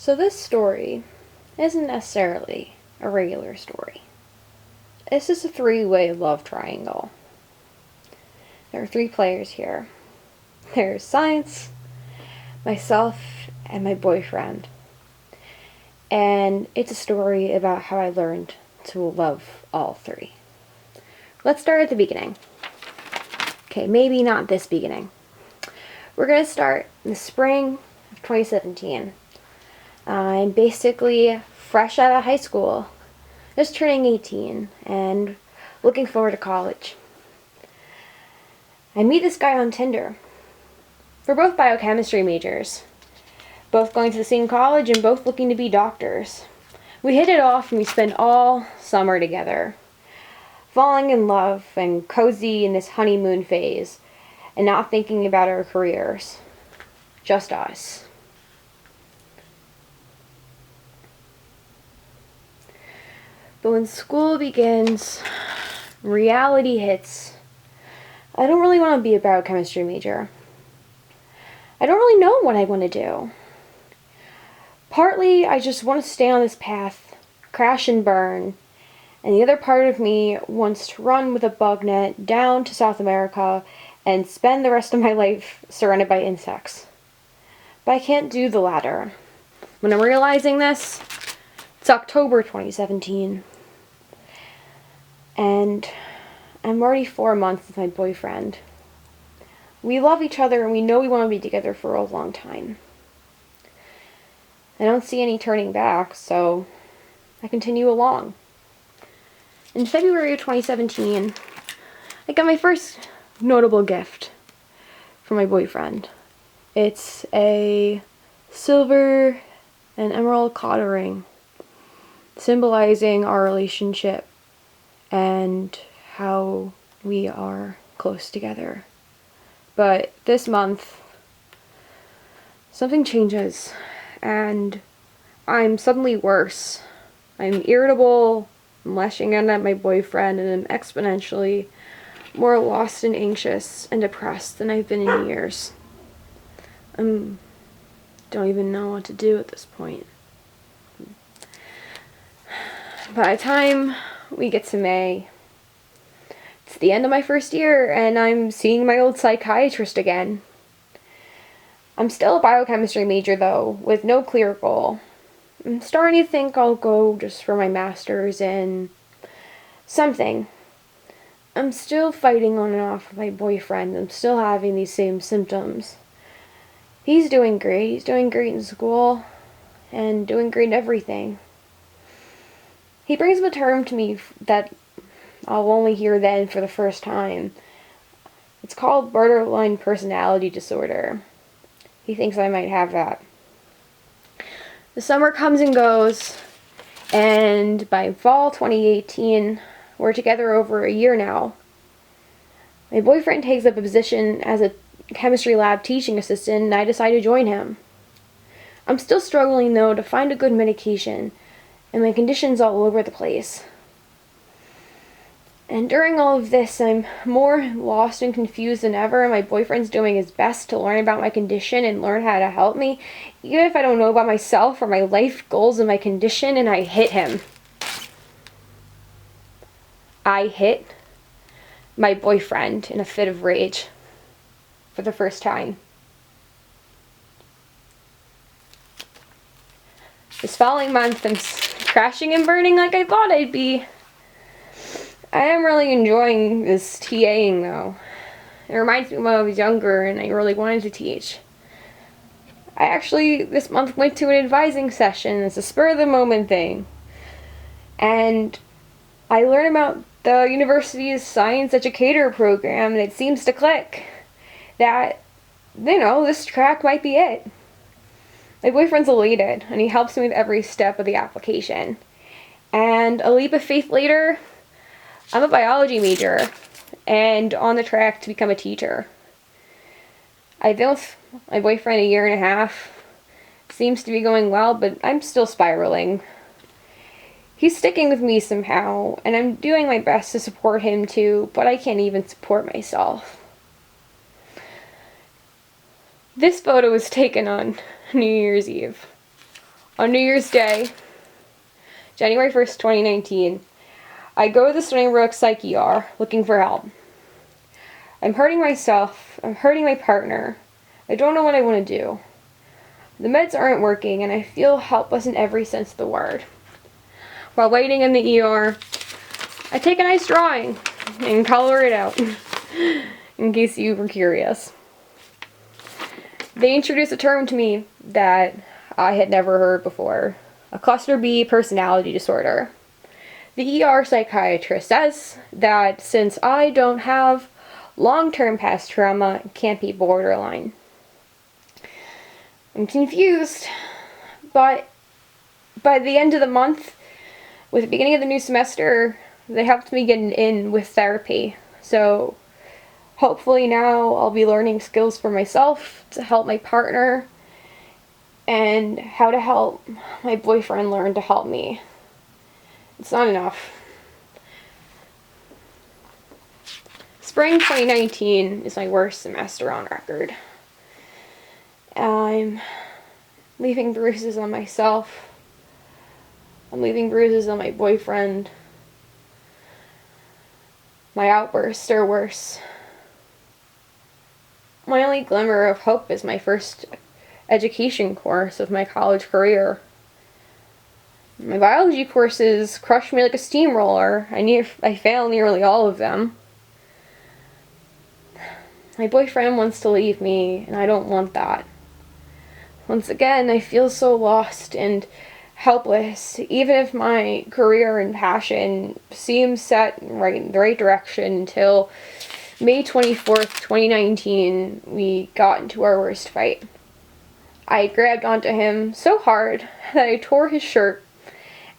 So this story isn't necessarily a regular story. This is a three-way love triangle. There are three players here. There's Science, myself, and my boyfriend. And it's a story about how I learned to love all three. Let's start at the beginning. Okay, maybe not this beginning. We're going to start in the spring of 2017. I'm basically fresh out of high school, just turning 18, and looking forward to college. I meet this guy on Tinder. We're both biochemistry majors, both going to the same college and both looking to be doctors. We hit it off and we spent all summer together, falling in love and cozy in this honeymoon phase and not thinking about our careers. Just us. But when school begins, reality hits. I don't really want to be a biochemistry major. I don't really know what I want to do. Partly, I just want to stay on this path, crash and burn, and the other part of me wants to run with a bug net down to South America and spend the rest of my life surrounded by insects. But I can't do the latter. When I'm realizing this, it's October 2017. And I'm already 4 months with my boyfriend. We love each other and we know we want to be together for a long time. I don't see any turning back, so I continue along. In February of 2017, I got my first notable gift from my boyfriend. It's a silver and emerald collar ring, symbolizing our relationship and how we are close together. But this month, something changes, and I'm suddenly worse. I'm irritable, I'm lashing out at my boyfriend, and I'm exponentially more lost and anxious and depressed than I've been in years. I don't even know what to do at this point. By the time we get to May, it's the end of my first year, and I'm seeing my old psychiatrist again. I'm still a biochemistry major, though, with no clear goal. I'm starting to think I'll go just for my master's in something. I'm still fighting on and off with my boyfriend. I'm still having these same symptoms. He's doing great. He's doing great in school and doing great in everything. He brings up a term to me that I'll only hear then for the first time. It's called borderline personality disorder. He thinks I might have that. The summer comes and goes, and by fall 2018, we're together over a year now. My boyfriend takes up a position as a chemistry lab teaching assistant, and I decide to join him. I'm still struggling, though, to find a good medication, and my condition's all over the place. And during all of this, I'm more lost and confused than ever. My boyfriend's doing his best to learn about my condition and learn how to help me, even if I don't know about myself or my life goals and my condition, and I hit him. I hit my boyfriend in a fit of rage for the first time. This following month, I'm crashing and burning like I thought I'd be. I am really enjoying this TAing, though. It reminds me of when I was younger and I really wanted to teach. I actually, this month, went to an advising session. It's a spur-of-the-moment thing. And I learned about the university's science educator program, and it seems to click that, this track might be it. My boyfriend's elated, and he helps me with every step of the application. And a leap of faith later, I'm a biology major and on the track to become a teacher. I've been with my boyfriend a year and a half. Seems to be going well, but I'm still spiraling. He's sticking with me somehow, and I'm doing my best to support him too, but I can't even support myself. This photo was taken on New Year's Eve. On New Year's Day, January 1st, 2019, I go to the Stony Brook Psych ER looking for help. I'm hurting myself, I'm hurting my partner. I don't know what I want to do. The meds aren't working and I feel helpless in every sense of the word. While waiting in the ER, I take a nice drawing and color it out, in case you were curious. They introduced a term to me that I had never heard before, a cluster B personality disorder. The ER psychiatrist says that since I don't have long-term past trauma, it can't be borderline. I'm confused, but by the end of the month, with the beginning of the new semester, they helped me get in with therapy. So hopefully now I'll be learning skills for myself to help my partner and how to help my boyfriend learn to help me. It's not enough. Spring 2019 is my worst semester on record. I'm leaving bruises on myself. I'm leaving bruises on my boyfriend. My outbursts are worse. My only glimmer of hope is my first education course of my college career. My biology courses crushed me like a steamroller. I failed nearly all of them. My boyfriend wants to leave me, and I don't want that. Once again, I feel so lost and helpless, even if my career and passion seem set right in the right direction until May 24th, 2019, we got into our worst fight. I grabbed onto him so hard that I tore his shirt,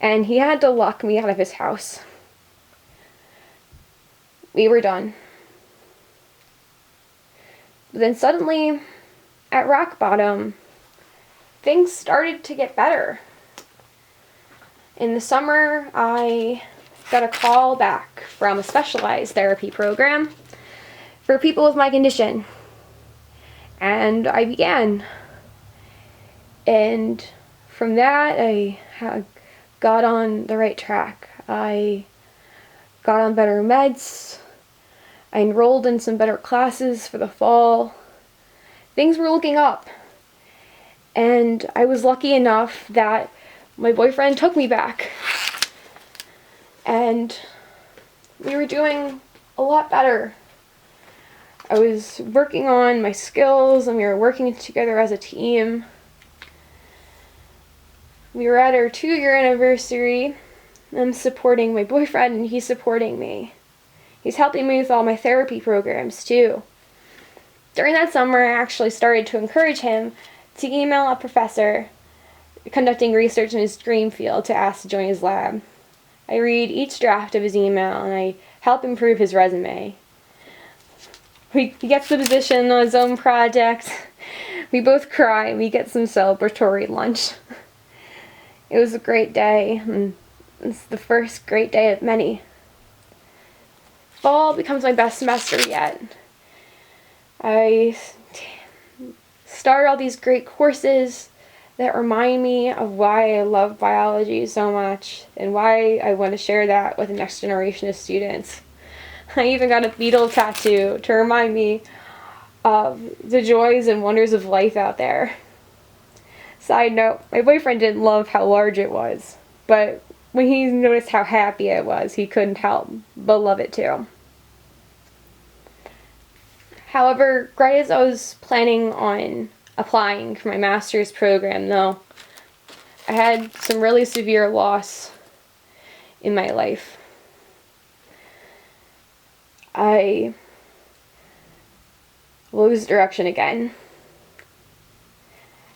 and he had to lock me out of his house. We were done. But then suddenly, at rock bottom, things started to get better. In the summer, I got a call back from a specialized therapy program for people with my condition. And I began. And from that, I got on the right track. I got on better meds. I enrolled in some better classes for the fall. Things were looking up. And I was lucky enough that my boyfriend took me back. And we were doing a lot better. I was working on my skills and we were working together as a team. We were at our 2-year anniversary. I'm supporting my boyfriend and he's supporting me. He's helping me with all my therapy programs too. During that summer, I actually started to encourage him to email a professor conducting research in his dream field to ask to join his lab. I read each draft of his email and I help improve his resume. He gets the position on his own project. We both cry and we get some celebratory lunch. It was a great day, and it's the first great day of many. Fall becomes my best semester yet. I start all these great courses that remind me of why I love biology so much and why I want to share that with the next generation of students. I even got a beetle tattoo to remind me of the joys and wonders of life out there. Side note, my boyfriend didn't love how large it was, but when he noticed how happy I was, he couldn't help but love it too. However, right as I was planning on applying for my master's program, though, I had some really severe loss in my life. I lose direction again.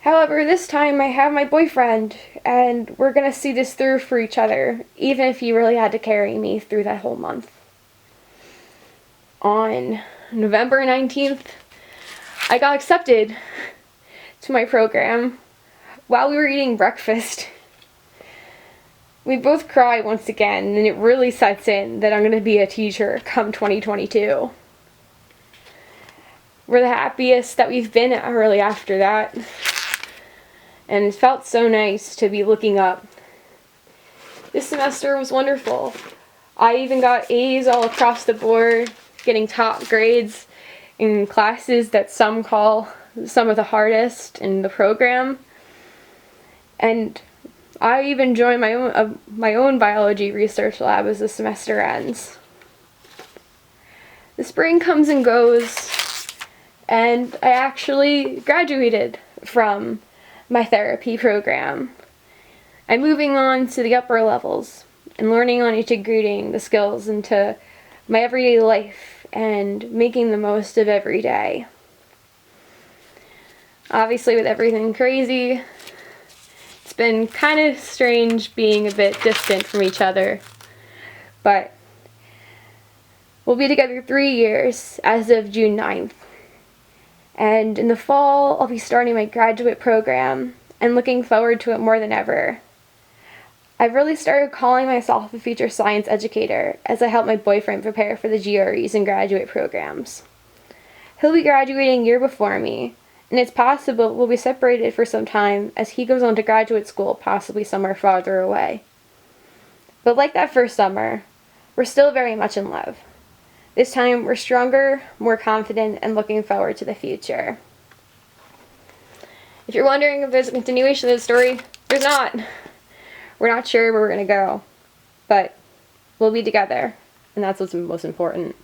However, this time I have my boyfriend, and we're gonna see this through for each other, even if he really had to carry me through that whole month. On November 19th, I got accepted to my program while we were eating breakfast. We both cry once again, and it really sets in that I'm going to be a teacher come 2022. We're the happiest that we've been really after that. and it felt so nice to be looking up. This semester was wonderful. I even got A's all across the board, getting top grades in classes that some call some of the hardest in the program. And I even joined my own biology research lab as the semester ends. The spring comes and goes, and I actually graduated from my therapy program. I'm moving on to the upper levels and learning on integrating the skills into my everyday life and making the most of every day. Obviously, with everything crazy, it's been kind of strange being a bit distant from each other, but we'll be together 3 years as of June 9th. And in the fall, I'll be starting my graduate program and looking forward to it more than ever. I've really started calling myself a future science educator as I help my boyfriend prepare for the GREs and graduate programs. He'll be graduating a year before me, and it's possible we'll be separated for some time as he goes on to graduate school, possibly somewhere farther away. But like that first summer, we're still very much in love. This time, we're stronger, more confident, and looking forward to the future. If you're wondering if there's a continuation of the story, there's not. We're not sure where we're going to go, but we'll be together, and that's what's most important.